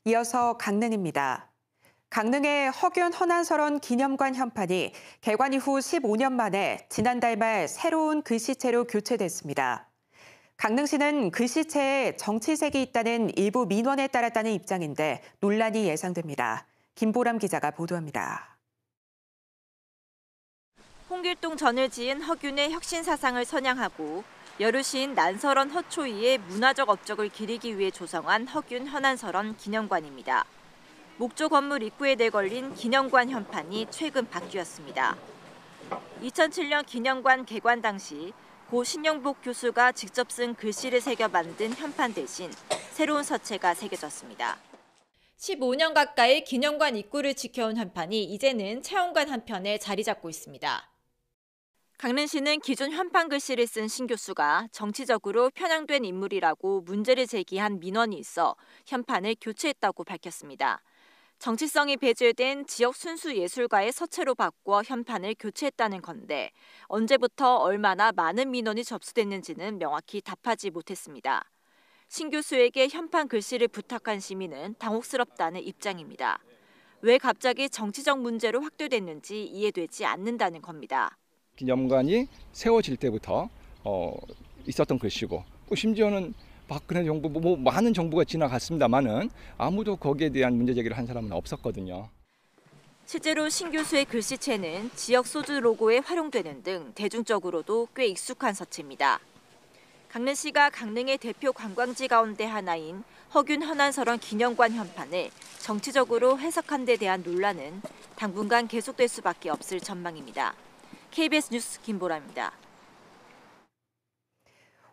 이어서 강릉입니다. 강릉의 허균 허난설원 기념관 현판이 개관 이후 15년 만에 지난달 말 새로운 글씨체로 교체됐습니다. 강릉시는 글씨체에 정치색이 있다는 일부 민원에 따랐다는 입장인데 논란이 예상됩니다. 김보람 기자가 보도합니다. 홍길동 전을 지은 허균의 혁신 사상을 선양하고 여르시인 난설원 허초이의 문화적 업적을 기리기 위해 조성한 허균 허난설원 기념관입니다. 목조 건물 입구에 내걸린 기념관 현판이 최근 바뀌었습니다. 2007년 기념관 개관 당시 고 신영복 교수가 직접 쓴 글씨를 새겨 만든 현판 대신 새로운 서체가 새겨졌습니다. 15년 가까이 기념관 입구를 지켜온 현판이 이제는 체험관 한편에 자리 잡고 있습니다. 강릉시는 기존 현판 글씨를 쓴 신 교수가 정치적으로 편향된 인물이라고 문제를 제기한 민원이 있어 현판을 교체했다고 밝혔습니다. 정치성이 배제된 지역 순수 예술가의 서체로 바꿔 현판을 교체했다는 건데 언제부터 얼마나 많은 민원이 접수됐는지는 명확히 답하지 못했습니다. 신 교수에게 현판 글씨를 부탁한 시민은 당혹스럽다는 입장입니다. 왜 갑자기 정치적 문제로 확대됐는지 이해되지 않는다는 겁니다. 기념관이 세워질 때부터 있었던 글씨고 또 심지어는 박근혜 정부 많은 정부가 지나갔습니다만은 아무도 거기에 대한 문제 제기를 한 사람은 없었거든요. 실제로 신 교수의 글씨체는 지역 소주 로고에 활용되는 등 대중적으로도 꽤 익숙한 서체입니다. 강릉시가 강릉의 대표 관광지 가운데 하나인 허균 허난설원 기념관 현판을 정치적으로 해석한 데 대한 논란은 당분간 계속될 수밖에 없을 전망입니다. KBS 뉴스 김보람입니다.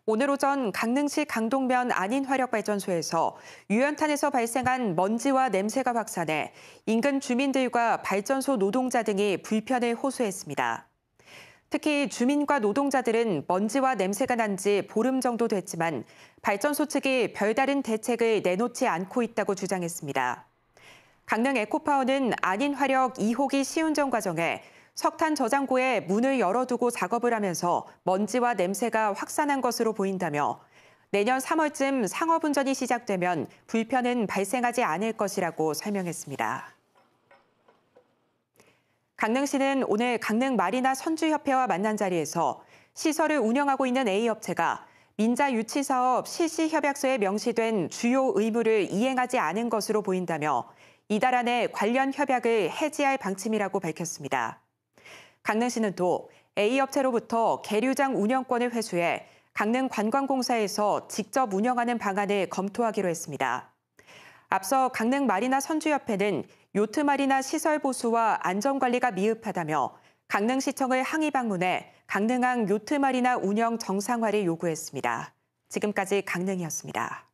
오늘 오전 강릉시 강동면 안인화력발전소에서 유연탄에서 발생한 먼지와 냄새가 확산해 인근 주민들과 발전소 노동자 등이 불편을 호소했습니다. 특히 주민과 노동자들은 먼지와 냄새가 난 지 보름 정도 됐지만 발전소 측이 별다른 대책을 내놓지 않고 있다고 주장했습니다. 강릉 에코파워는 안인화력 2호기 시운전 과정에 석탄 저장고에 문을 열어두고 작업을 하면서 먼지와 냄새가 확산한 것으로 보인다며 내년 3월쯤 상업운전이 시작되면 불편은 발생하지 않을 것이라고 설명했습니다. 강릉시는 오늘 강릉 마리나 선주협회와 만난 자리에서 시설을 운영하고 있는 A업체가 민자 유치 사업 실시 협약서에 명시된 주요 의무를 이행하지 않은 것으로 보인다며 이달 안에 관련 협약을 해지할 방침이라고 밝혔습니다. 강릉시는 또 A업체로부터 계류장 운영권을 회수해 강릉관광공사에서 직접 운영하는 방안을 검토하기로 했습니다. 앞서 강릉 마리나 선주협회는 요트 마리나 시설 보수와 안전관리가 미흡하다며 강릉시청을 항의 방문해 강릉항 요트 마리나 운영 정상화를 요구했습니다. 지금까지 강릉이었습니다.